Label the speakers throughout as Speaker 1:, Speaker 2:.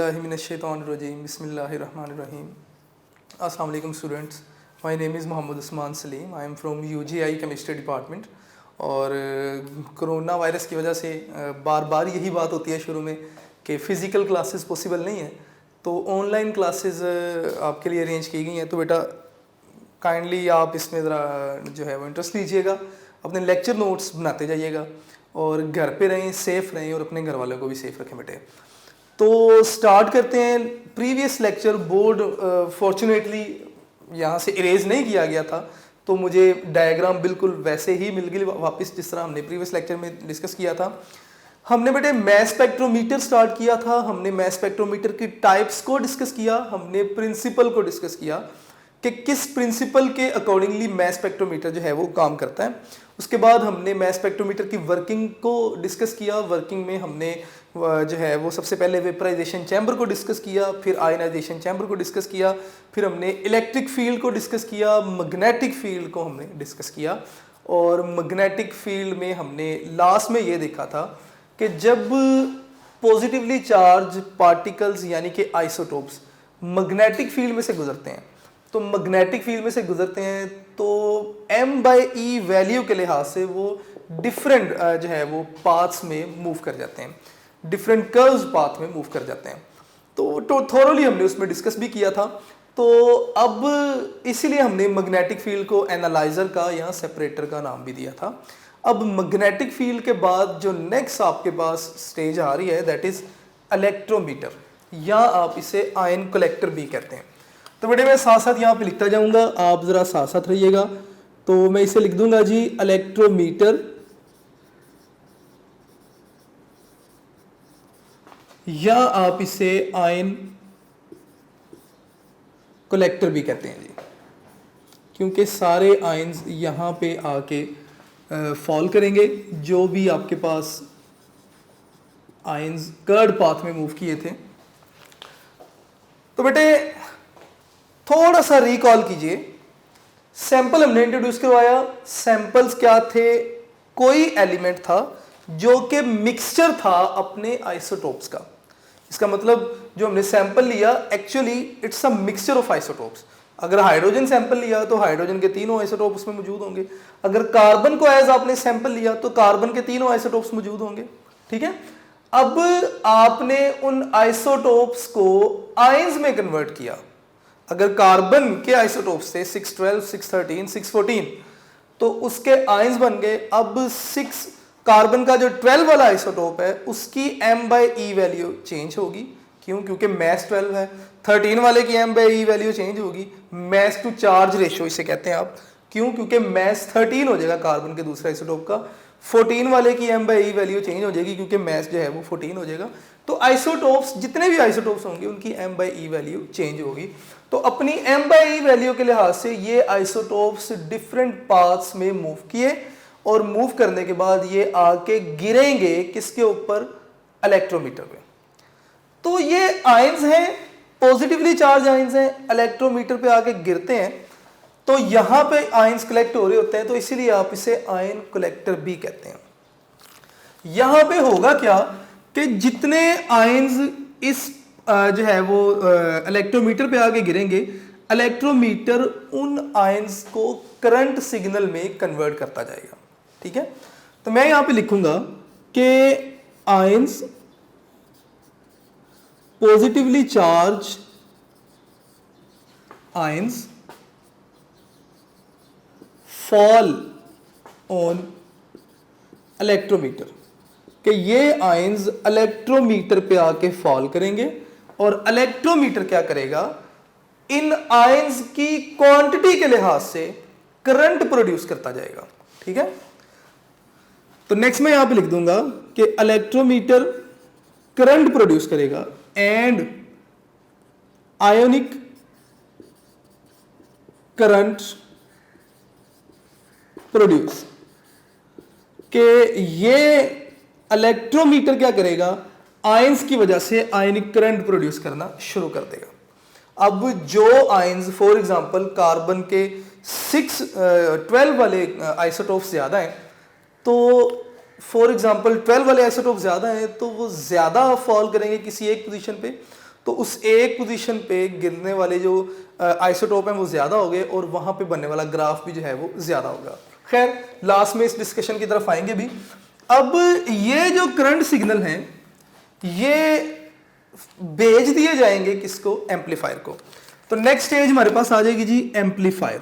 Speaker 1: Auzubillahiminash-shaytanir-rajim. Bismillahir-rahmanir-rahim. Assalamu alaikum students. My name is Mohammad Usman Salim. I am from UGI Chemistry Department. और corona virus की वजह से बार बार यही बात होती है शुरू में कि फ़िज़िकल क्लासेस पॉसिबल नहीं है, तो ऑनलाइन क्लासेस आपके लिए अरेंज की गई हैं। तो बेटा काइंडली आप इसमें ज़रा जो है वो इंटरेस्ट लीजिएगा, अपने लेक्चर नोट्स बनाते जाइएगा और घर पे रहें, सेफ़ रहें और अपने घर वालों को भी सेफ़ रखें बेटे। तो स्टार्ट करते हैं। प्रीवियस लेक्चर बोर्ड फॉर्चुनेटली यहाँ से इरेज नहीं किया गया था, तो मुझे डायग्राम बिल्कुल वैसे ही मिल गई वापस जिस तरह हमने प्रीवियस लेक्चर में डिस्कस किया था। हमने बेटे मैस स्पेक्ट्रोमीटर स्टार्ट किया था, हमने मैस स्पेक्ट्रोमीटर की टाइप्स को डिस्कस किया, हमने प्रिंसिपल को डिस्कस किया कि किस प्रिंसिपल के अकॉर्डिंगली मैस स्पेक्ट्रोमीटर जो है वो काम करता है। उसके बाद हमने मैस स्पेक्ट्रोमीटर की वर्किंग को डिस्कस किया। वर्किंग में हमने जो है वो सबसे पहले वेपराइजेशन चैम्बर को डिस्कस किया, फिर आयनाइजेशन चैम्बर को डिस्कस किया, फिर हमने इलेक्ट्रिक फील्ड को डिस्कस किया, मैग्नेटिक फील्ड को हमने डिस्कस किया। और मैग्नेटिक फील्ड में हमने लास्ट में ये देखा था कि जब पॉजिटिवली चार्ज पार्टिकल्स यानी कि आइसोटोप्स मैग्नेटिक फील्ड में से गुजरते हैं, तो मैग्नेटिक फील्ड में से गुजरते हैं तो m/e वैल्यू के लिहाज से वो डिफरेंट जो है वो पाथ्स में मूव कर जाते हैं, डिफरेंट कर्व्स पाथ में मूव कर जाते हैं। तो थोरोली हमने उसमें डिस्कस भी किया था। तो अब इसीलिए हमने मैग्नेटिक फील्ड को एनालाइजर का या सेपरेटर का नाम भी दिया था। अब मैग्नेटिक फील्ड के बाद जो नेक्स्ट आपके पास स्टेज आ रही है दैट इज इलेक्ट्रोमीटर, या आप इसे आयन कलेक्टर भी कहते हैं। तो बेटे मैं साथ साथ यहाँ पे लिखता जाऊंगा, आप जरा साथ साथ रहिएगा। तो मैं इसे लिख दूंगा जी इलेक्ट्रोमीटर, या आप इसे आयन कलेक्टर भी कहते हैं जी, क्योंकि सारे आयन्स यहाँ पे आके फॉल करेंगे। जो भी आपके पास आयन्स कर्ड पाथ में मूव किए थे। तो बेटे थोड़ा सा रिकॉल कीजिए, सैंपल हमने इंट्रोड्यूस करवाया। सैंपल्स क्या थे? कोई एलिमेंट था जो कि मिक्सचर था अपने आइसोटोप्स का। इसका मतलब जो हमने सैंपल लिया actually it's a mixture of isotopes. अगर हाइड्रोजन सैंपल लिया तो हाइड्रोजन के तीनों आइसोटोप उसमें मौजूद होंगे। अगर कार्बन को एज आपने सैंपल लिया तो कार्बन के तीनों आइसोटोप्स मौजूद होंगे। ठीक है, अब आपने उन आइसोटोप्स को आयंस में कन्वर्ट किया। अगर कार्बन के आइसोटोप्स थे 612, 613, 614, तो उसके आयंस बन गए। अब 6 कार्बन का जो 12 वाला आइसोटोप है उसकी m/e वैल्यू चेंज होगी। क्यों? क्योंकि मास 12 है। 13 वाले की m/e वैल्यू चेंज होगी, मास टू चार्ज रेशियो इसे कहते हैं आप। क्यों? क्योंकि मास 13 हो जाएगा कार्बन के दूसरे आइसोटोप का। 14 वाले की m/e वैल्यू चेंज हो जाएगी क्योंकि मास जो है वो 14 हो जाएगा। तो आइसोटोप्स जितने भी आइसोटोप्स होंगे उनकी m/e वैल्यू चेंज होगी। तो अपनी m/e वैल्यू के लिहाज से ये आइसोटोप्स डिफरेंट पाथ्स में मूव किए, और मूव करने के बाद ये आके गिरेंगे किसके ऊपर? इलेक्ट्रोमीटर पे। तो ये आयंस हैं, पॉजिटिवली चार्ज आयंस हैं, इलेक्ट्रोमीटर पे आके गिरते हैं। तो यहां पे आयंस कलेक्ट हो रहे होते हैं, तो इसीलिए आप इसे आयन कलेक्टर भी कहते हैं। यहां पे होगा क्या कि जितने आयंस इस जो है वो इलेक्ट्रोमीटर पे आके गिरेंगे, इलेक्ट्रोमीटर उन आयंस को करंट सिग्नल में कन्वर्ट करता जाएगा। ठीक है, तो मैं यहां पे लिखूंगा कि ions positively charge ions fall on electrometer, कि ये आयंस इलेक्ट्रोमीटर पे आके फॉल करेंगे और इलेक्ट्रोमीटर क्या करेगा? इन आयंस की क्वांटिटी के लिहाज से करंट प्रोड्यूस करता जाएगा। ठीक है, तो नेक्स्ट मैं यहां पे लिख दूंगा कि इलेक्ट्रोमीटर करंट प्रोड्यूस करेगा एंड आयोनिक करंट प्रोड्यूस, कि ये इलेक्ट्रोमीटर क्या करेगा? आयंस की वजह से आयनिक करंट प्रोड्यूस करना शुरू कर देगा। अब जो आयंस फॉर एग्जांपल कार्बन के 12 वाले आइसोटोप ज्यादा हैं, तो फॉर एग्जांपल 12 वाले आइसोटोप ज्यादा हैं तो वो ज्यादा फॉल करेंगे किसी एक पोजीशन पे। तो उस एक पोजीशन पे गिरने वाले जो आइसोटोप हैं वो ज़्यादा हो गए और वहाँ पे बनने वाला ग्राफ भी जो है वो ज़्यादा होगा। खैर लास्ट में इस डिस्कशन की तरफ आएंगे भी। अब ये जो करंट सिग्नल हैं ये भेज दिए जाएंगे किसको, एम्पलीफायर को। तो नेक्स्ट स्टेज हमारे पास आ जाएगी जी एम्पलीफायर।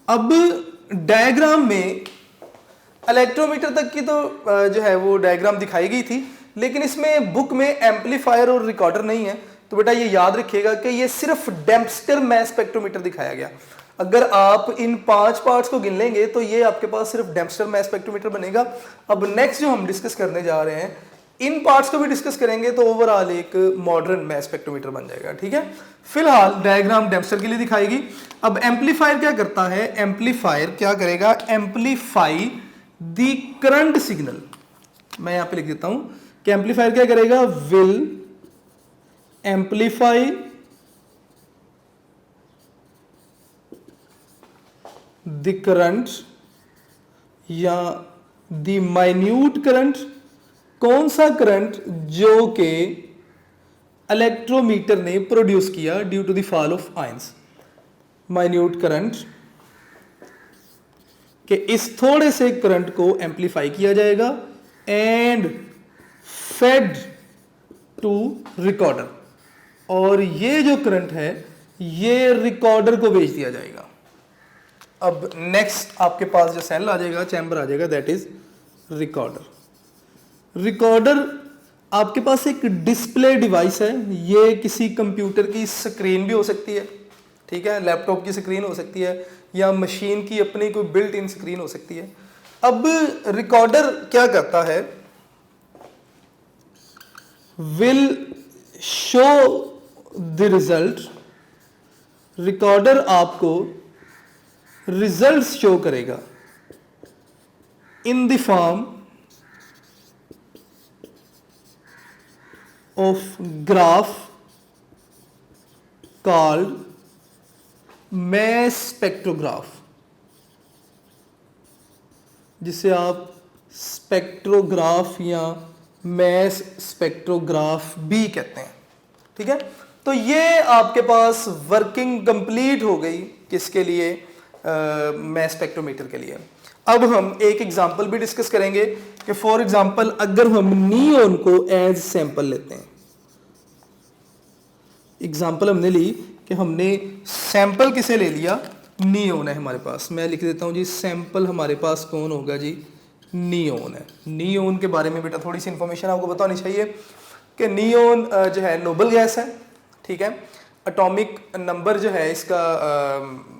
Speaker 1: अब डायग्राम में इलेक्ट्रोमीटर तक की तो जो है वो डायग्राम दिखाई गई थी, लेकिन इसमें बुक में एम्पलीफायर और रिकॉर्डर नहीं है। तो बेटा ये याद रखिएगा कि ये सिर्फ डेम्पस्टर मैस स्पेक्ट्रोमीटर दिखाया गया। अगर आप इन 5 पार्ट्स को गिन लेंगे तो ये आपके पास सिर्फ डेम्पस्टर मैस स्पेक्ट्रोमीटर बनेगा। अब नेक्स्ट जो हम डिस्कस करने जा रहे हैं, इन पार्ट्स को भी डिस्कस करेंगे तो ओवरऑल एक मॉडर्न मैस स्पेक्ट्रोमीटर बन जाएगा। ठीक है, फिलहाल डायग्राम डेम्पस्टर के लिए दिखाएगी। अब एम्पलीफायर क्या करता है, एम्पलीफायर क्या करेगा, एम्पलीफाई द करंट सिग्नल। मैं यहां पे लिख देता हूं कि एम्पलीफायर क्या करेगा, विल एम्पलीफाई द करंट या द माइन्यूट करंट। कौन सा करंट, जो कि इलेक्ट्रोमीटर ने प्रोड्यूस किया due to the fall of ions. Minute current कि इस थोड़े से करंट को एम्पलीफाई किया जाएगा एंड फेड टू रिकॉर्डर, और ये जो करंट है ये रिकॉर्डर को भेज दिया जाएगा। अब नेक्स्ट आपके पास जो सेल आ जाएगा, चैम्बर आ जाएगा, दैट इज रिकॉर्डर। रिकॉर्डर आपके पास एक डिस्प्ले डिवाइस है। ये किसी कंप्यूटर की स्क्रीन भी हो सकती है, ठीक है, लैपटॉप की स्क्रीन हो सकती है, या मशीन की अपनी कोई बिल्ट इन स्क्रीन हो सकती है। अब रिकॉर्डर क्या करता है, will show the result. Recorder आपको रिजल्ट शो करेगा in the form of graph called mess spectrograph, जिसे आप स्पेक्ट्रोग्राफ या मैस स्पेक्ट्रोग्राफ भी कहते हैं। ठीक है, तो ये आपके पास वर्किंग कंप्लीट हो गई किसके लिए, मैस स्पेक्ट्रोमीटर के लिए। अब हम एक एग्जांपल भी डिस्कस करेंगे कि फॉर एग्जांपल अगर हम नियोन को एज सैंपल लेते हैं। एग्जांपल हमने ली कि हमने सैंपल किसे ले लिया, नियोन है हमारे पास। मैं लिख देता हूं जी, सैंपल हमारे पास कौन होगा जी, नियोन है। नियोन के बारे में बेटा थोड़ी सी इंफॉर्मेशन आपको बतानी चाहिए कि नियोन जो है नोबल गैस है। ठीक है, एटॉमिक नंबर जो है इसका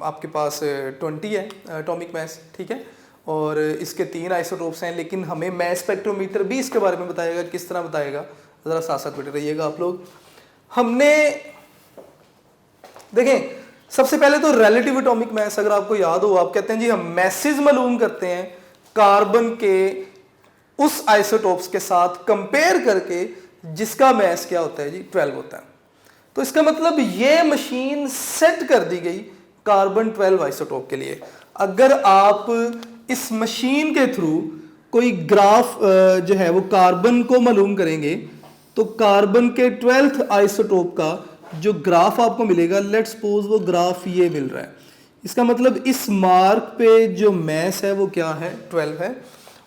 Speaker 1: आपके पास 20 है, एटॉमिक मैस। ठीक है, और इसके 3 आइसोटोप्स हैं, लेकिन हमें मैस स्पेक्ट्रोमीटर भी इसके बारे में बताएगा। किस तरह बताएगा, ज़रा साथ साथ बैठे रहिएगा आप लोग। हमने देखें, सबसे पहले तो रिलेटिव एटॉमिक मैस, अगर आपको याद हो, आप कहते हैं जी हम मैसेज मालूम करते हैं कार्बन के उस आइसोटोप्स के साथ कंपेयर करके जिसका मैस क्या होता है जी, 12 होता है। तो इसका मतलब ये मशीन सेट कर दी गई कार्बन 12 आइसोटोप के लिए। अगर आप इस मशीन के थ्रू कोई ग्राफ जो है वो कार्बन को मालूम करेंगे, तो कार्बन के 12th आइसोटोप का जो ग्राफ आपको मिलेगा, लेट्स सपोज वो ग्राफ ये मिल रहा है। इसका मतलब इस मार्क पे जो मैस है वो क्या है, 12 है,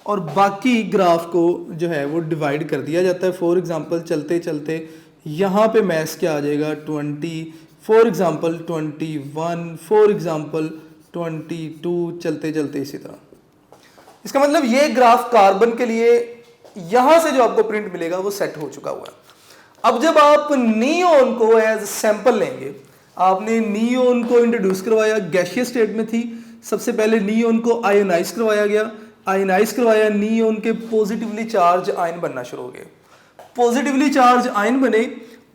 Speaker 1: और बाकी ग्राफ को जो है वो डिवाइड कर दिया जाता है। फॉर एग्जांपल चलते चलते यहाँ पे मैस क्या आ जाएगा, 20, फॉर एग्जांपल 21, फॉर एग्जांपल 22, चलते चलते इसी तरह। इसका मतलब ये ग्राफ कार्बन के लिए यहां से जो आपको प्रिंट मिलेगा वो सेट हो चुका हुआ है। अब जब आप नियोन को एज सैंपल लेंगे, आपने नियोन को इंट्रोड्यूस करवाया, गैसियस स्टेट में थी। सबसे पहले नियोन को आयोनाइज करवाया गया, आयोनाइज करवाया, नियोन के पॉजिटिवली चार्ज आयन बनना शुरू हो गए। पॉजिटिवली चार्ज आयन बने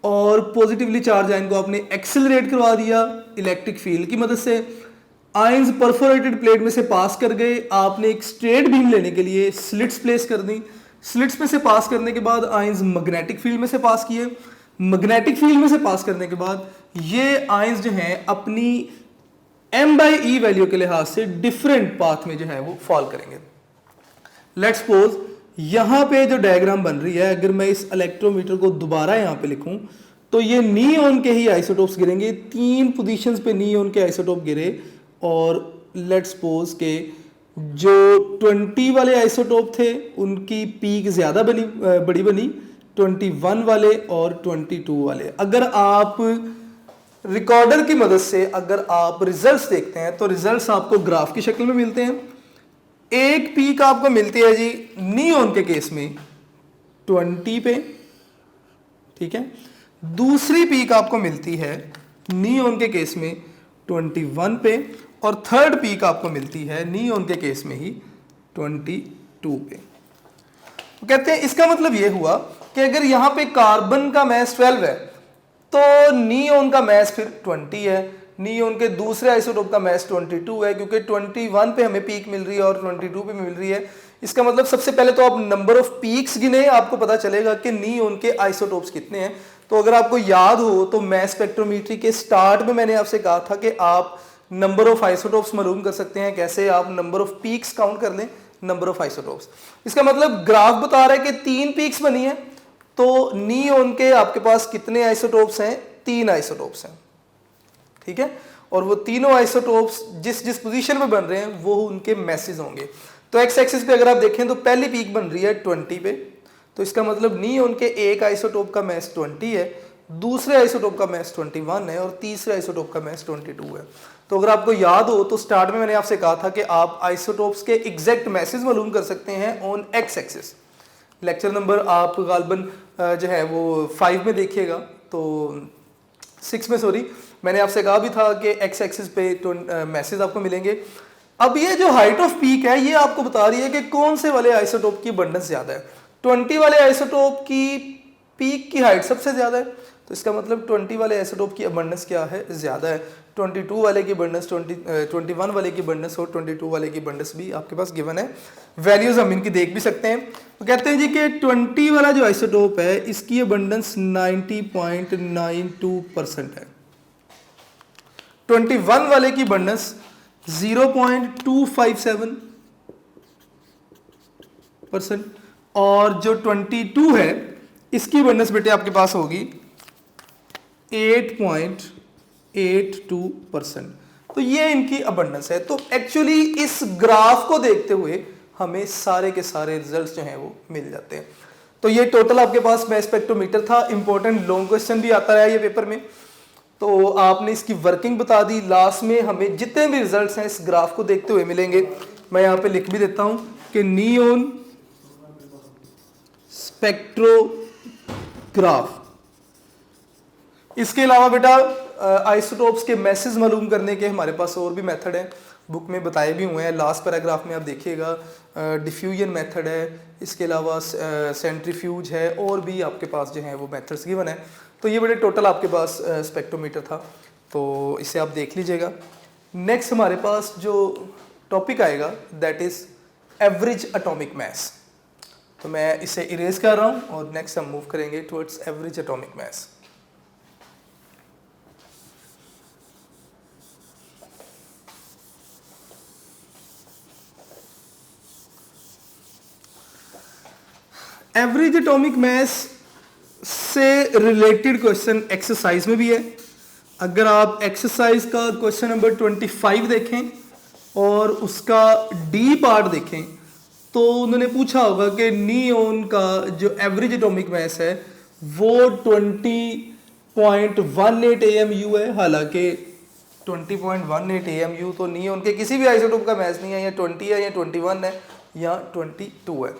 Speaker 1: और पॉजिटिवली चार्ज आयन को आपने एक्सेलरेट करवा दिया इलेक्ट्रिक फील्ड की मदद से। आयंस परफोरेटेड प्लेट में से पास कर गए, आपने एक स्ट्रेट बीम लेने के लिए स्लिट्स प्लेस कर दी। स्लिट्स में से पास करने के बाद आयंस मैग्नेटिक फील्ड में से पास किए। मैग्नेटिक फील्ड में से पास करने के बाद ये आयंस जो हैं अपनी m/e वैल्यू के लिहाज से डिफरेंट पाथ में जो है वो फॉल करेंगे। लेट्स सपोज यहाँ पे जो डायग्राम बन रही है, अगर मैं इस इलेक्ट्रोमीटर को दोबारा यहाँ पे लिखूं तो ये नियोन के ही आइसोटोप्स गिरेंगे, 3 पोजीशंस पे नियोन के आइसोटोप गिरे। और लेट्स सपोज के जो 20 वाले आइसोटोप थे उनकी पीक ज़्यादा बड़ी बनी, 21 वाले और 22 वाले। अगर आप रिकॉर्डर की मदद से अगर आप रिजल्ट्स देखते हैं तो रिजल्ट्स आपको ग्राफ की शक्ल में मिलते हैं। एक पीक आपको मिलती है जी नियोन के केस में 20 पे, ठीक है। दूसरी पीक आपको मिलती है नियोन के केस में 21 पे, और थर्ड पीक आपको मिलती है नियोन के केस में ही 22 पे। तो कहते हैं इसका मतलब यह हुआ कि अगर यहां पे कार्बन का मैस 12 है तो नियोन का मैस फिर 20 है, नियोन के दूसरे आइसोटोप का मैस 22 है, क्योंकि 21 पे हमें पीक मिल रही है और 22 पे मिल रही है। इसका मतलब सबसे पहले तो आप नंबर ऑफ पीक्स गिने, आपको पता चलेगा कि नियोन के आइसोटोप्स कितने हैं। तो अगर आपको याद हो तो मैस स्पेक्ट्रोमेट्री के स्टार्ट में मैंने आपसे कहा था कि आप नंबर ऑफ आइसोटोप्स मालूम कर सकते हैं कैसे, आप नंबर ऑफ पीक्स काउंट कर लें, नंबर ऑफ आइसोटोप्स। इसका मतलब ग्राफ बता रहा है कि 3 पीक्स बनी है, तो नियोन के आपके पास कितने आइसोटोप्स हैं, 3 आइसोटोप्स हैं, ठीक है। और वो तीनों आइसोटोप्स जिस जिस पोजीशन पे बन रहे हैं वो उनके मैसेज होंगे। तो एक्स एक्सिस पे अगर आप देखें तो पहली पीक बन रही है 20 पे, तो इसका मतलब नियोन के एक आइसोटोप का मैस 20 है, दूसरे आइसोटोप का मैस 21 है और तीसरे आइसोटोप का मैस 22 है। तो अगर आपको याद हो तो स्टार्ट में मैंने आपसे कहा था कि आप आइसोटोप्स के एग्जैक्ट मैसेज मालूम कर सकते हैं on x axis. Lecture number आप गालबन जो है वो 5 में देखिएगा, तो 6 में सॉरी, मैंने आपसे कहा भी था कि एक्स एक्सिस पे मैसेज आपको मिलेंगे। अब ये जो हाइट ऑफ पीक है ये आपको बता रही है कि कौन से वाले आइसोटोप की अबंडेंस ज्यादा है। 20 वाले आइसोटोप की पीक की हाइट सबसे ज्यादा है, तो इसका मतलब 20 वाले आइसोटोप की अबंडेंस क्या है, ज्यादा है। 22 वाले की अबंडेंस 21 वाले की अबंडेंस और 22 वाले की अबंडेंस भी आपके पास गिवन है, वैल्यूज हम इनकी देख भी सकते हैं। तो कहते हैं जी कि 20 वाला जो आइसोटोप है इसकी अबंडेंस 90.92% है, 21 वाले की अबंडेंस 0.257%, और जो 22 है इसकी अबंडेंस बेटे आपके पास होगी 8.82%। तो ये इनकी अबंडेंस है। तो एक्चुअली इस ग्राफ को देखते हुए हमें सारे के सारे रिजल्ट्स जो हैं वो मिल जाते हैं। तो ये टोटल आपके पास मैस स्पेक्ट्रोमीटर था। इंपॉर्टेंट लॉन्ग क्वेश्चन भी आता रहा ये पेपर में, तो आपने इसकी वर्किंग बता दी। लास्ट में हमें जितने भी रिजल्ट्स हैं इस ग्राफ को देखते हुए मिलेंगे। मैं यहाँ पे लिख भी देता हूँ कि नियोन स्पेक्ट्रोग्राफ। इसके अलावा बेटा आइसोटोप्स के मैसेज मालूम करने के हमारे पास और भी मेथड हैं, बुक में बताए भी हुए हैं। लास्ट पैराग्राफ में आप देखिएगा डिफ्यूजन मेथड है, इसके अलावा सेंट्रीफ्यूज है, और भी आपके पास जो है वो मेथड्स गिवन है। तो ये बड़े टोटल आपके पास स्पेक्ट्रोमीटर था, तो इसे आप देख लीजिएगा। नेक्स्ट हमारे पास जो टॉपिक आएगा दैट इज एवरेज एटॉमिक मास। तो मैं इसे इरेज कर रहा हूँ और नेक्स्ट हम मूव करेंगे towards average atomic mass. Average atomic मास से रिलेटेड क्वेश्चन एक्सरसाइज में भी है। अगर आप एक्सरसाइज का क्वेश्चन नंबर 25 देखें और उसका डी पार्ट देखें तो उन्होंने पूछा होगा कि नियोन का जो एवरेज एटॉमिक मास है वो 20.18 AMU है। हालांकि 20.18 AMU तो नियोन के किसी भी आइसोटोप का मास नहीं है, या 20 है या 21 है या 22 है।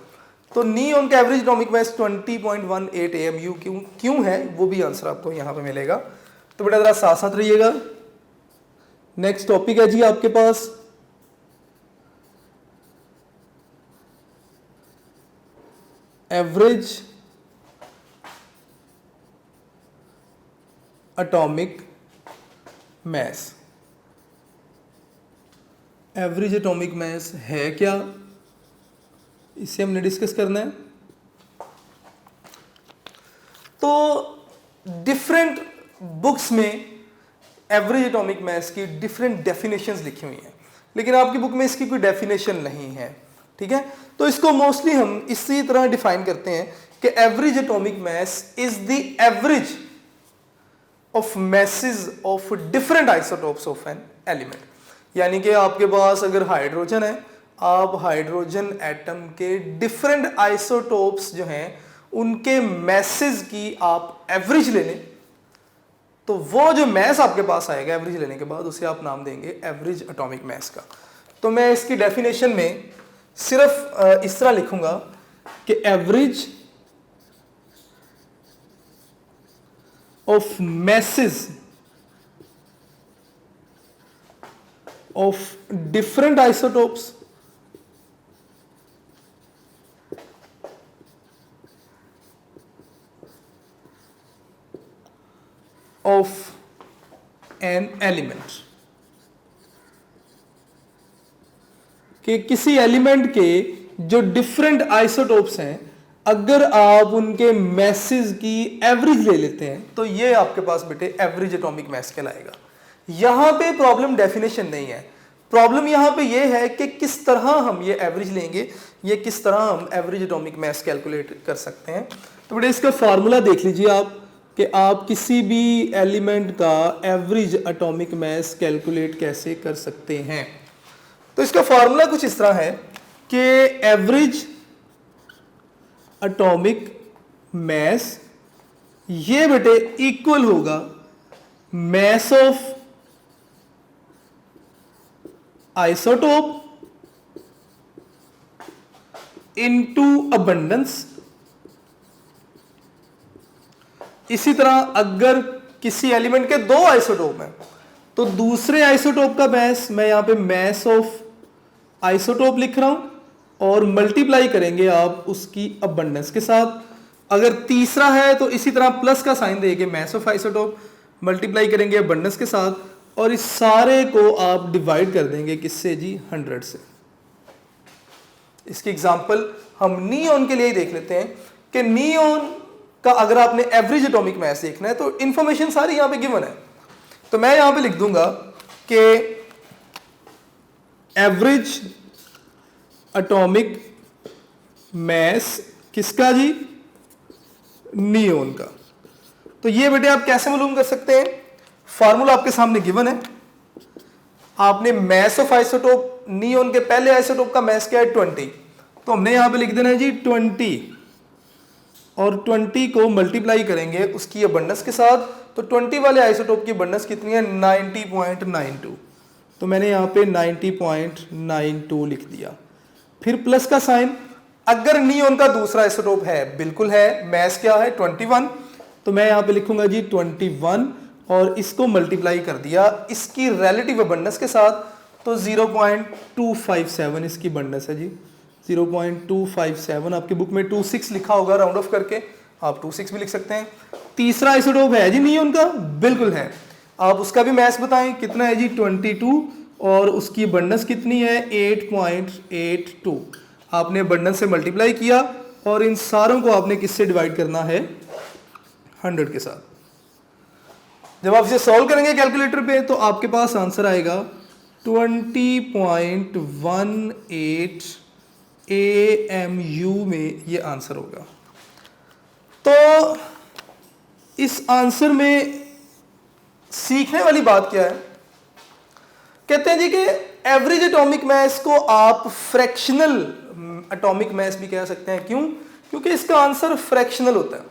Speaker 1: तो नियोन का एवरेज एटॉमिक मास 20.18 AMU क्यों है वो भी आंसर आपको यहाँ पे मिलेगा। तो बेटा जरा साथ साथ रहिएगा। नेक्स्ट टॉपिक है जी आपके पास average atomic mass. Average atomic mass है क्या, इसे हमने डिस्कस करना है। तो डिफरेंट बुक्स में एवरेज एटॉमिक मास की डिफरेंट डेफिनेशंस लिखी हुई हैं, लेकिन आपकी बुक में इसकी कोई डेफिनेशन नहीं है, ठीक है, तो इसको मोस्टली हम इसी तरह डिफाइन करते हैं कि average atomic mass is the average of masses of different isotopes of an element. यानी कि आपके पास अगर हाइड्रोजन है, आप हाइड्रोजन एटम के डिफरेंट आइसोटोप्स जो हैं उनके मैसेज की आप एवरेज ले लें, तो वो जो मैस आपके पास आएगा एवरेज लेने के बाद उसे आप नाम देंगे एवरेज एटॉमिक मैस का। तो मैं इसकी डेफिनेशन में सिर्फ इस तरह लिखूंगा कि average of message of different isotopes of an element, कि किसी एलिमेंट के जो डिफरेंट आइसोटोप्स हैं अगर आप उनके मैसेज की एवरेज ले लेते हैं तो ये आपके पास बेटे एवरेज एटॉमिक मैस कहलाएगा। यहां पे प्रॉब्लम डेफिनेशन नहीं है, प्रॉब्लम यहां पे ये है कि किस तरह हम ये एवरेज लेंगे, ये किस तरह हम एवरेज एटॉमिक मैस कैलकुलेट कर सकते हैं। तो बेटे इसका फार्मूला देख लीजिए आप कि आप किसी भी एलिमेंट का एवरेज एटॉमिक मैस कैलकुलेट कैसे कर सकते हैं। तो इसका फार्मूला कुछ इस तरह है कि एवरेज एटॉमिक मैस ये बेटे इक्वल होगा mass of isotope into abundance. इसी तरह अगर किसी एलिमेंट के दो आइसोटोप हैं तो दूसरे आइसोटोप का मैस मैं यहां पे मैस ऑफ आइसोटोप लिख रहा हूं और मल्टीप्लाई करेंगे आप उसकी अबंडेंस के साथ। अगर तीसरा है तो इसी तरह प्लस का साइन देके मैस ऑफ आइसोटोप मल्टीप्लाई करेंगे अबंडेंस के साथ और इस सारे को आप डिवाइड कर देंगे किससे जी 100 से। इसकी एग्जांपल हम नियोन के लिए ही देख लेते हैं कि नियोन का अगर आपने एवरेज एटॉमिक मैस देखना है तो इंफॉर्मेशन सारी यहां पे गिवन है। तो मैं यहां पे लिख दूंगा कि एवरेज एटॉमिक मैस किसका जी, नियोन का। तो ये बेटे आप कैसे मालूम कर सकते हैं, फार्मूला आपके सामने गिवन है। आपने मैस ऑफ आइसोटोप, नियोन के पहले आइसोटोप का मैस क्या है 20, तो हमने यहां पे लिख देना है जी 20 और 20 को मल्टीप्लाई करेंगे उसकी अबंडेंस के साथ। तो 20 वाले आइसोटोप की अबंडेंस कितनी है 90.92, तो मैंने यहाँ पे 90.92 लिख दिया। फिर प्लस का साइन, अगर नियोन का दूसरा आइसोटोप है, बिल्कुल है, मैस क्या है 21, तो मैं यहाँ पे लिखूंगा जी 21 और इसको मल्टीप्लाई कर दिया इसकी रिलेटिव अबंडेंस के साथ, तो 0.257 इसकी अबंडेंस है जी 0.257। आपकी बुक में 26 लिखा होगा राउंड ऑफ करके, आप 26 भी लिख सकते हैं। तीसरा आइसोटोप है जी नियोन का, बिल्कुल है, आप उसका भी मैस बताएं कितना है जी 22 और उसकी अबंडेंस कितनी है 8.82। आपने अबंडेंस से मल्टीप्लाई किया और इन सारों को आपने किससे डिवाइड करना है 100 के साथ। जब आप इसे सॉल्व करेंगे कैलकुलेटर पे तो आपके पास आंसर आएगा 20.18 AMU में ये आंसर होगा। तो इस आंसर में सीखने वाली बात क्या है, कहते हैं जी कि एवरेज एटॉमिक मैस को आप फ्रैक्शनल एटॉमिक मैस भी कह सकते हैं। क्यों? क्योंकि इसका आंसर फ्रैक्शनल होता है,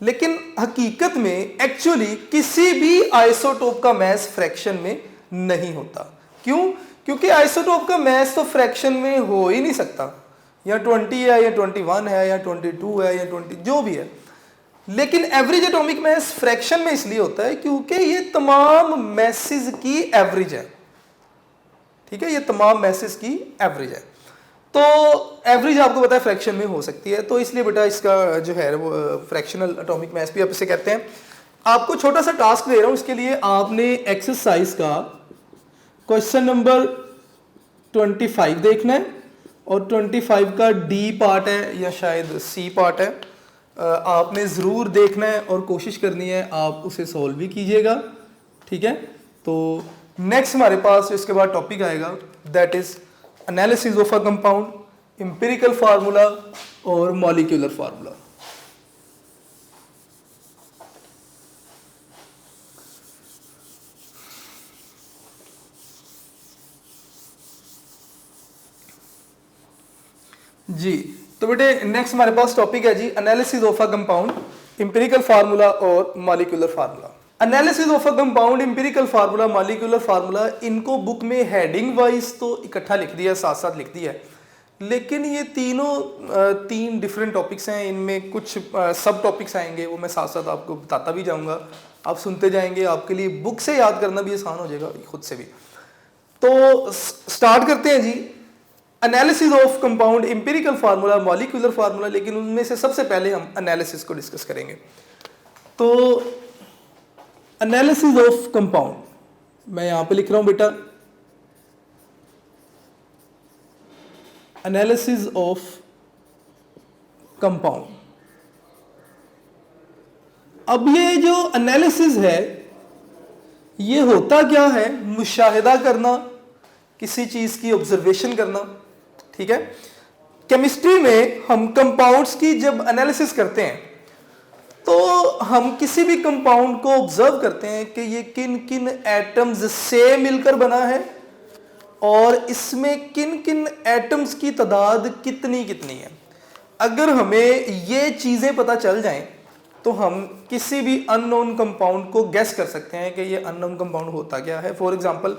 Speaker 1: लेकिन हकीकत में एक्चुअली किसी भी आइसोटोप का मैस फ्रैक्शन में नहीं होता। क्यों? क्योंकि आइसोटोप का मैस तो फ्रैक्शन में हो ही नहीं सकता, या 20 है या 21 है या 22 है या 20 जो भी है। लेकिन एवरेज एटॉमिक मैस फ्रैक्शन में इसलिए होता है क्योंकि ये तमाम मैसेज की एवरेज है। ठीक है, ये तमाम मैसेज की एवरेज है, तो एवरेज आपको पता है फ्रैक्शन में हो सकती है, तो इसलिए बेटा इसका जो है वो फ्रैक्शनल एटॉमिक मैस भी आप इसे कहते हैं। आपको छोटा सा टास्क दे रहा हूं, इसके लिए आपने एक्सरसाइज का क्वेश्चन नंबर 25 देखना है और 25 का डी पार्ट है या शायद सी पार्ट है, आपने ज़रूर देखना है और कोशिश करनी है आप उसे सॉल्व भी कीजिएगा। ठीक है, तो नेक्स्ट हमारे पास इसके बाद टॉपिक आएगा that is analysis of a compound, empirical formula और मॉलिक्यूलर फार्मूला। जी, तो बेटे नेक्स्ट हमारे पास टॉपिक है जी analysis of a compound, empirical formula और molecular formula. Analysis of a compound, empirical formula, molecular formula, इनको बुक में हेडिंग वाइज तो इकट्ठा लिख दिया, साथ साथ लिख दिया है, लेकिन ये तीनों तीन डिफरेंट टॉपिक्स हैं। इनमें कुछ सब टॉपिक्स आएंगे, वो मैं साथ साथ आपको बताता भी जाऊंगा, आप सुनते जाएंगे, आपके लिए बुक से याद करना भी आसान हो जाएगा खुद से भी। तो स्टार्ट करते हैं जी, analysis of compound, empirical formula, molecular formula, लेकिन उनमें से सबसे पहले हम एनालिसिस को डिस्कस करेंगे। तो एनालिसिस ऑफ कंपाउंड मैं यहां पे लिख रहा हूं बेटा, एनालिसिस ऑफ कंपाउंड। अब ये जो एनालिसिस है ये होता क्या है? मुशाहिदा करना, किसी चीज की ऑब्जर्वेशन करना, ठीक है। केमिस्ट्री में हम कंपाउंड्स की जब एनालिसिस करते हैं तो हम किसी भी कंपाउंड को ऑब्जर्व करते हैं कि ये किन किन एटम्स से मिलकर बना है और इसमें किन किन एटम्स की तादाद कितनी कितनी है। अगर हमें ये चीजें पता चल जाएं तो हम किसी भी अननोन कंपाउंड को गेस कर सकते हैं कि ये अननोन कंपाउंड होता क्या है। फॉर एग्जांपल,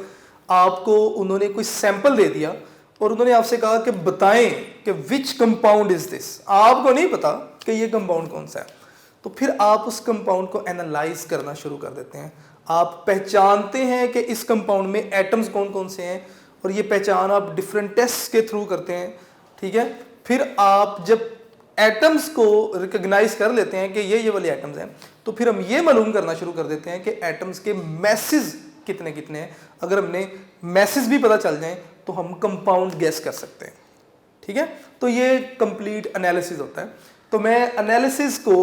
Speaker 1: आपको उन्होंने कोई सैंपल दे दिया और उन्होंने आपसे कहा कि बताएं कि विच कंपाउंड इज दिस। आपको नहीं पता कि ये कंपाउंड कौन सा है, तो फिर आप उस कंपाउंड को एनालाइज करना शुरू कर देते हैं। आप पहचानते हैं कि इस कंपाउंड में एटम्स कौन कौन से हैं और ये पहचान आप डिफरेंट टेस्ट के थ्रू करते हैं, ठीक है। फिर आप जब एटम्स को रिकॉग्नाइज कर लेते हैं कि ये वाले एटम्स हैं, तो फिर हम ये मालूम करना शुरू कर देते हैं कि एटम्स के मैसेज कितने कितने हैं। अगर हमने मैसेज भी पता चल जाए तो हम कंपाउंड गेस कर सकते हैं, ठीक है। तो ये कंप्लीट एनालिसिस होता है। तो मैं एनालिसिस को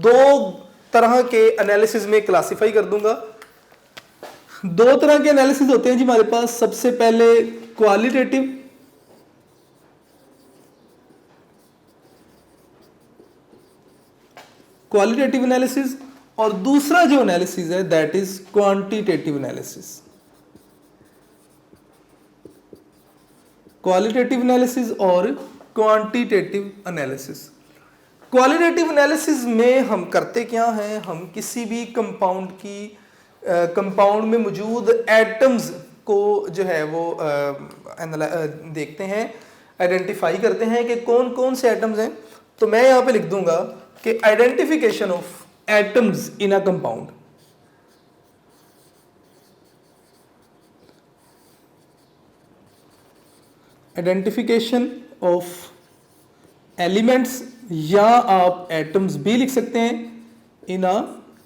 Speaker 1: दो तरह के एनालिसिस में क्लासिफाई कर दूंगा। दो तरह के एनालिसिस होते हैं जी हमारे पास। सबसे पहले क्वालिटेटिव एनालिसिस और दूसरा जो एनालिसिस है that is quantitative analysis. Qualitative analysis और क्वांटिटेटिव एनालिसिस। क्वालिटेटिव एनालिसिस में हम करते क्या हैं? हम किसी भी कंपाउंड में मौजूद एटम्स को जो है वो देखते हैं, आइडेंटिफाई करते हैं कि कौन कौन से एटम्स हैं। तो मैं यहां पे लिख दूंगा कि identification of atoms in a compound. Identification of elements या आप एटम्स भी लिख सकते हैं इन अ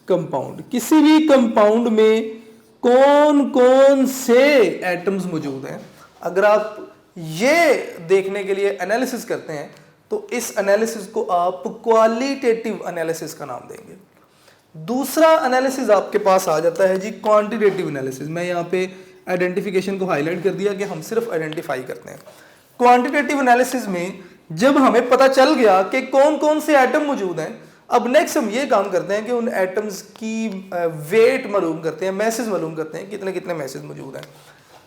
Speaker 1: कंपाउंड। किसी भी कंपाउंड में कौन कौन से एटम्स मौजूद हैं, अगर आप ये देखने के लिए एनालिसिस करते हैं तो इस एनालिसिस को आप क्वालिटेटिव एनालिसिस का नाम देंगे। दूसरा एनालिसिस आपके पास आ जाता है जी क्वांटिटेटिव एनालिसिस। मैं यहाँ पे आइडेंटिफिकेशन को हाईलाइट कर दिया कि हम सिर्फ आइडेंटिफाई करते हैं। क्वांटिटेटिव एनालिसिस में जब हमें पता चल गया कि कौन कौन से एटम मौजूद हैं, अब नेक्स्ट हम ये काम करते हैं कि उन एटम्स की वेट मालूम करते हैं, मैसेज मालूम करते हैं कितने कितने मैसेज मौजूद हैं।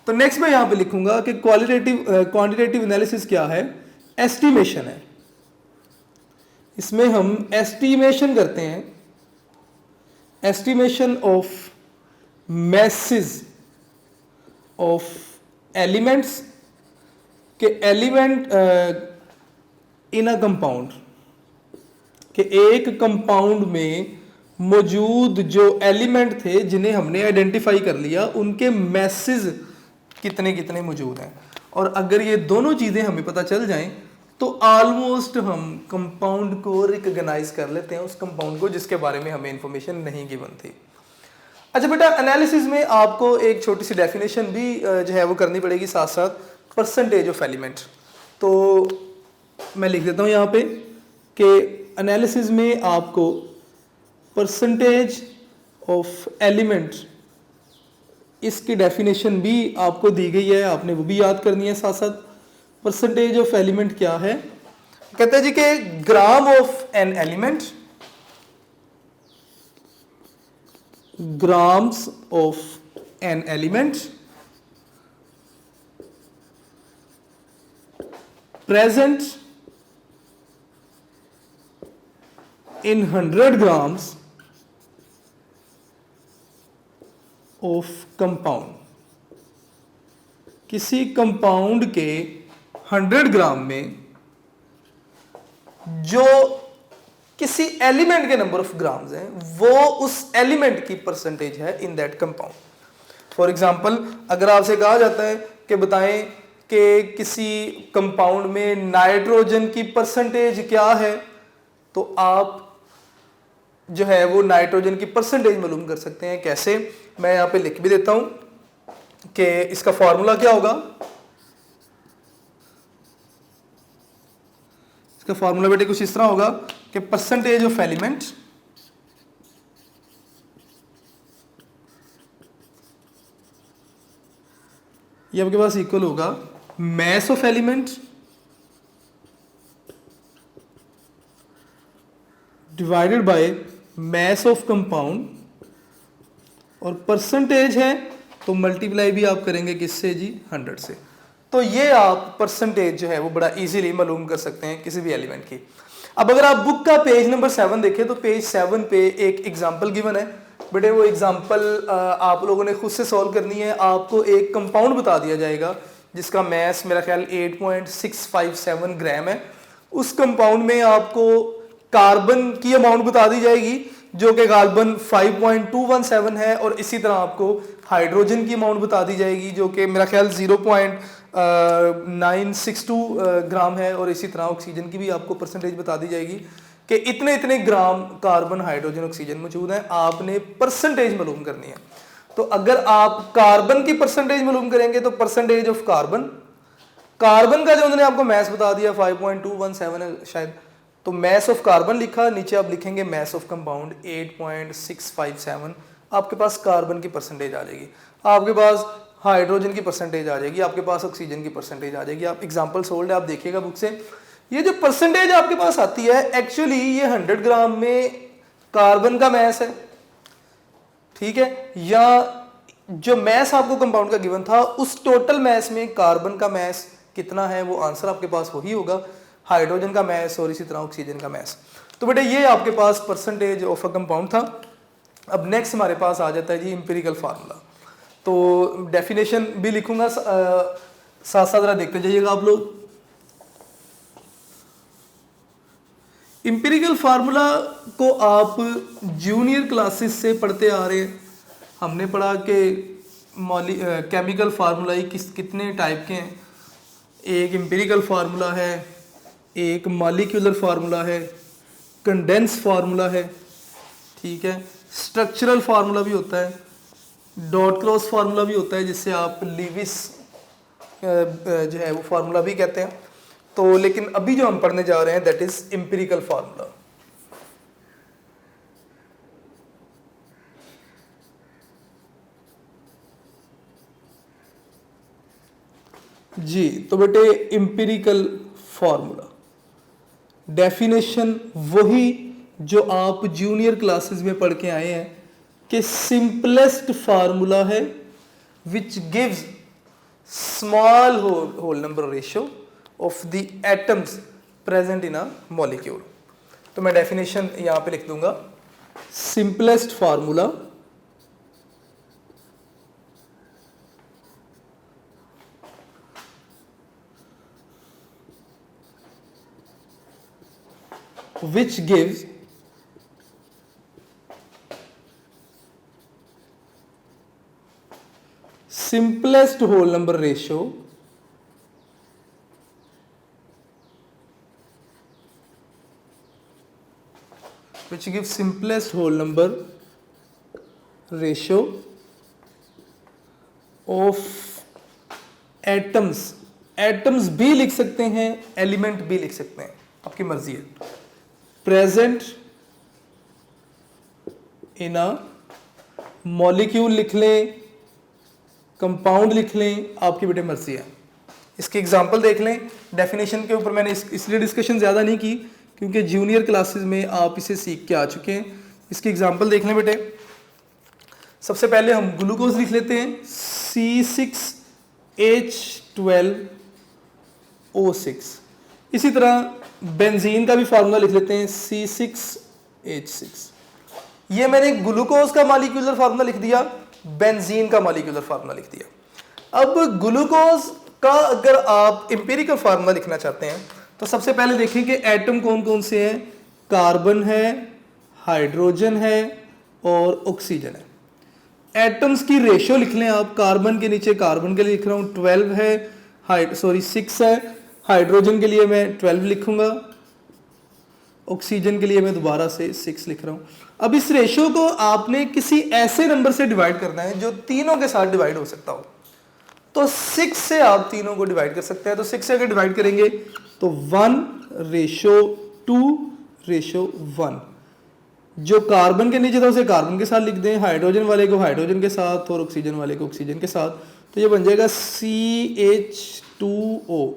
Speaker 1: तो नेक्स्ट मैं यहाँ पे लिखूंगा कि क्वांटिटेटिव एनालिसिस क्या है? एस्टिमेशन है। इसमें हम एस्टिमेशन करते हैं, estimation of message of elements के एलिमेंट इन अ कंपाउंड, कि एक कंपाउंड में मौजूद जो एलिमेंट थे जिन्हें हमने आइडेंटिफाई कर लिया, उनके मैसेज कितने कितने मौजूद हैं। और अगर ये दोनों चीज़ें हमें पता चल जाएं तो ऑलमोस्ट हम कंपाउंड को रिकॉग्नाइज कर लेते हैं, उस कंपाउंड को जिसके बारे में हमें इंफॉर्मेशन नहीं गिवन थी। अच्छा बेटा, एनालिसिस में आपको एक छोटी सी डेफिनेशन भी जो है वो करनी पड़ेगी साथ साथ, परसेंटेज ऑफ एलिमेंट। तो मैं लिख देता हूँ यहाँ पे कि एनालिसिस में आपको परसेंटेज ऑफ एलिमेंट, इसकी डेफिनेशन भी आपको दी गई है, आपने वो भी याद करनी है साथ साथ। परसेंटेज ऑफ एलिमेंट क्या है? कहते हैं जी कि gram of an element, grams of an element present in 100 grams of compound. किसी कंपाउंड के 100 ग्राम में जो किसी एलिमेंट के नंबर ऑफ ग्राम्स हैं वो उस एलिमेंट की परसेंटेज है in that compound. For example अगर आपसे कहा जाता है कि बताएं कि किसी कंपाउंड में नाइट्रोजन की परसेंटेज क्या है, तो आप जो है वो नाइट्रोजन की परसेंटेज मालूम कर सकते हैं। कैसे? मैं यहां पे लिख भी देता हूं कि इसका फॉर्मूला क्या होगा। इसका फॉर्मूला बेटे कुछ इस तरह होगा कि परसेंटेज ऑफ एलिमेंट ये आपके पास इक्वल होगा mass of element divided by mass of compound, और परसेंटेज है तो मल्टीप्लाई भी आप करेंगे किससे जी? 100 से। तो ये आप परसेंटेज जो है वो बड़ा इजीली मालूम कर सकते हैं किसी भी एलिमेंट की। अब अगर आप बुक का पेज नंबर 7 देखें तो पेज 7 पे एक एग्जांपल गिवन है बेटे। वो एग्जांपल आप लोगों ने खुद से सॉल्व करनी है। आपको एक कंपाउंड बता दिया जाएगा जिसका मैस मेरा ख्याल 8.657 ग्राम है। उस कंपाउंड में आपको कार्बन की अमाउंट बता दी जाएगी जो कि कार्बन 5.217 है, और इसी तरह आपको हाइड्रोजन की अमाउंट बता दी जाएगी जो कि मेरा ख्याल 0.962 ग्राम है, और इसी तरह ऑक्सीजन की भी आपको परसेंटेज बता दी जाएगी कि इतने इतने ग्राम कार्बन हाइड्रोजन ऑक्सीजन मौजूद है। आपने परसेंटेज मालूम करनी है। तो अगर आप कार्बन की परसेंटेज मालूम करेंगे तो परसेंटेज ऑफ कार्बन, कार्बन का जो उन्होंने आपको मैस बता दिया 5.217 है शायद, तो मैस ऑफ कार्बन लिखा, नीचे आप लिखेंगे मैस ऑफ कंपाउंड 8.657। आपके पास कार्बन की परसेंटेज आ जाएगी, आपके पास हाइड्रोजन की परसेंटेज आ जाएगी, आपके पास ऑक्सीजन की परसेंटेज आ जाएगी। आप एग्जांपल सोल्ड है, आप देखिएगा बुक से। ये जो परसेंटेज आपके पास आती है एक्चुअली ये 100 ग्राम में कार्बन का मैस है, ठीक है, या जो मैस आपको कंपाउंड का गिवन था उस टोटल मैस में कार्बन का मैस कितना है, वो आंसर आपके पास वही होगा, हाइड्रोजन का मैस और इसी तरह ऑक्सीजन का मैस। तो बेटे ये आपके पास परसेंटेज ऑफ अ कंपाउंड था। अब नेक्स्ट हमारे पास आ जाता है जी इंपेरिकल फार्मूला। तो डेफिनेशन भी लिखूंगा, साथ साथ जरा देखते जाइएगा आप लोग। इंपेरिकल फार्मूला को आप जूनियर क्लासेस से पढ़ते आ रहे हैं। हमने पढ़ा कि केमिकल फार्मूला कितने टाइप के हैं। एक इंपेरिकल फार्मूला है, एक मॉलिक्यूलर फार्मूला है, कंडेंस फार्मूला है, ठीक है, स्ट्रक्चरल फार्मूला भी होता है, डॉट क्रॉस फार्मूला भी होता है जिससे आप लीविस जो है वो फार्मूला भी कहते हैं। तो लेकिन अभी जो हम पढ़ने जा रहे हैं दैट इज इंपेरिकल फार्मूला। जी तो बेटे इंपेरिकल फार्मूला डेफिनेशन वही जो आप जूनियर क्लासेस में पढ़ के आए हैं कि सिंपलेस्ट फार्मूला है which gives small whole number ratio of the atoms present in a molecule. तो मैं डेफिनेशन यहां पे लिख दूंगा, simplest formula which gives simplest whole number ratio which gives simplest whole number ratio of atoms। Atoms भी लिख सकते हैं, एलिमेंट भी लिख सकते हैं, आपकी मर्जी है। प्रेजेंट इन अ मॉलिक्यूल लिख लें, कंपाउंड लिख लें, आपकी बेटे मर्जी है। इसकी एग्जांपल देख लें। डेफिनेशन के ऊपर मैंने इसलिए डिस्कशन ज़्यादा नहीं की क्योंकि जूनियर क्लासेस में आप इसे सीख के आ चुके हैं। इसकी एग्जांपल देख लें बेटे। सबसे पहले हम ग्लूकोज लिख लेते हैं, C6H12O6। इसी तरह बेंजीन का भी फार्मूला लिख लेते हैं, C6H6। ये मैंने ग्लूकोज का मॉलिक्यूलर फार्मूला लिख दिया, बेंजीन का मॉलिक्यूलर फार्मूला लिख दिया। अब ग्लूकोज का अगर आप एम्पिरिकल फार्मूला लिखना चाहते हैं तो सबसे पहले देखें कि एटम कौन कौन से हैं। कार्बन है, हाइड्रोजन है और ऑक्सीजन है। एटम्स की रेशियो लिख लें आप। कार्बन के नीचे कार्बन के लिए लिख रहा हूं 12 है, 6 है। हाइड्रोजन के लिए मैं 12 लिखूंगा, ऑक्सीजन के लिए मैं दोबारा से 6 लिख रहा हूं। अब इस रेशियो को आपने किसी ऐसे नंबर से डिवाइड करना है जो तीनों के साथ डिवाइड हो सकता हो। तो 6 से आप तीनों को डिवाइड कर सकते हैं। तो 6 से अगर डिवाइड करेंगे तो 1:2:1। जो कार्बन के नीचे था उसे कार्बन के साथ लिख दें, हाइड्रोजन वाले को हाइड्रोजन के साथ और ऑक्सीजन वाले को ऑक्सीजन के साथ। तो ये बन जाएगा CH2O।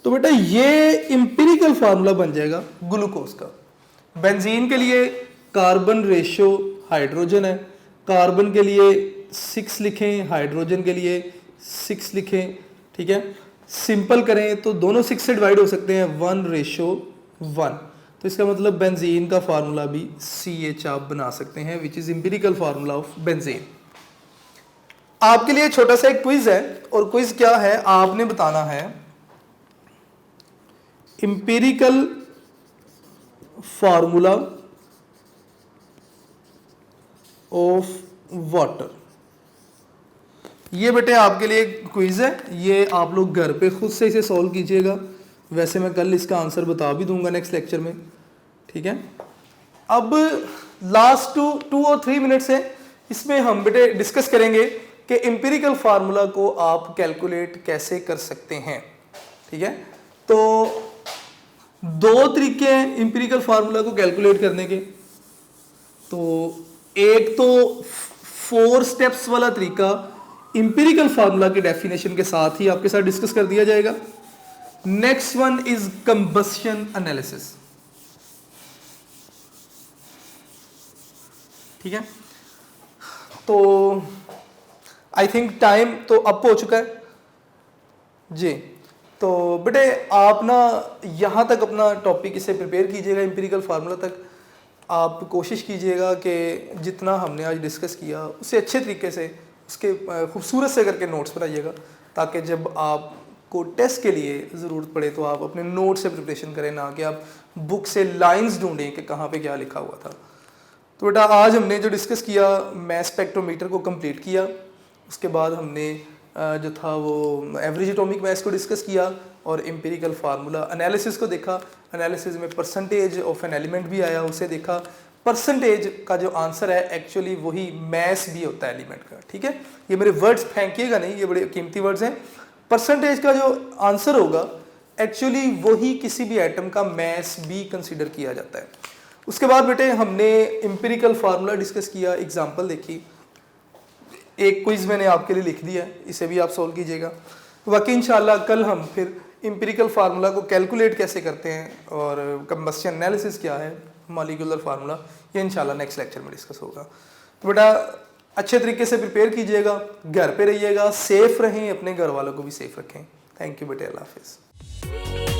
Speaker 1: तो बेटा ये इंपिरिकल फार्मूला बन जाएगा ग्लूकोज का। बेंजीन के लिए कार्बन रेशियो हाइड्रोजन है, कार्बन के लिए 6 लिखें, हाइड्रोजन के लिए 6 लिखें, ठीक है। सिंपल करें तो दोनों 6 से डिवाइड हो सकते हैं, 1:1। तो इसका मतलब बेंजीन का फार्मूला भी CH आप बना सकते हैं, which is empirical formula of benzene. आपके लिए छोटा सा एक क्विज है, और क्विज क्या है आपने बताना है इंपिरिकल फार्मूला ऑफ वाटर। ये बेटे आपके लिए क्विज है, ये आप लोग घर पे खुद से इसे सॉल्व कीजिएगा। वैसे मैं कल इसका आंसर बता भी दूंगा नेक्स्ट लेक्चर में, ठीक है। अब लास्ट 2 और 3 मिनट्स है, इसमें हम बेटे डिस्कस करेंगे कि इंपिरिकल फार्मूला को आप कैलकुलेट कैसे कर सकते हैं, ठीक है। तो 2 तरीके हैं इंपिरिकल फार्मूला को कैलकुलेट करने के। तो एक तो 4 स्टेप्स वाला तरीका इंपिरिकल फार्मूला के डेफिनेशन के साथ ही आपके साथ डिस्कस कर दिया जाएगा। Next one is combustion analysis, ठीक है। तो आई थिंक टाइम तो अप हो चुका है जी। तो बेटे आप ना यहाँ तक अपना टॉपिक इसे प्रिपेयर कीजिएगा, इंपिरिकल फार्मूला तक आप कोशिश कीजिएगा कि जितना हमने आज डिस्कस किया उससे अच्छे तरीके से, उसके खूबसूरत से करके नोट्स बनाइएगा, ताकि जब आपको टेस्ट के लिए ज़रूरत पड़े तो आप अपने नोट से प्रिपरेशन करें, ना कि आप बुक से लाइंस ढूंढें कि कहाँ पे क्या लिखा हुआ था। तो बेटा आज हमने जो डिस्कस किया, मैस स्पेक्ट्रोमीटर को कंप्लीट किया, उसके बाद हमने जो था वो एवरेज एटॉमिक मास को डिस्कस किया और एम्पिरिकल फार्मूला एनालिसिस को देखा। एनालिसिस में परसेंटेज ऑफ एन एलिमेंट भी आया, उसे देखा। परसेंटेज का जो आंसर है एक्चुअली वही मैस भी होता है एलिमेंट का, ठीक है। ये मेरे वर्ड्स फेंकिएगा नहीं, ये बड़े कीमती वर्ड्स हैं। परसेंटेज का जो आंसर होगा एक्चुअली वही किसी भी एटम का मैस भी कंसिडर किया जाता है। उसके बाद बेटे हमने एम्पिरिकल फार्मूला डिस्कस किया, एग्जाम्पल देखी, एक क्विज मैंने आपके लिए लिख दिया है, इसे भी आप सॉल्व कीजिएगा। बाकी इंशाल्लाह कल हम फिर एम्पिरिकल फार्मूला को कैलकुलेट कैसे करते हैं और कंबस्शन एनालिसिस क्या है, मॉलिक्यूलर फार्मूला, ये इंशाल्लाह नेक्स्ट लेक्चर में डिस्कस होगा। तो बेटा अच्छे तरीके से प्रिपेयर कीजिएगा, घर पे रहिएगा, सेफ रहें, अपने घर वालों को भी सेफ रखें। थैंक यू बेटे, अल्लाह हाफिज़।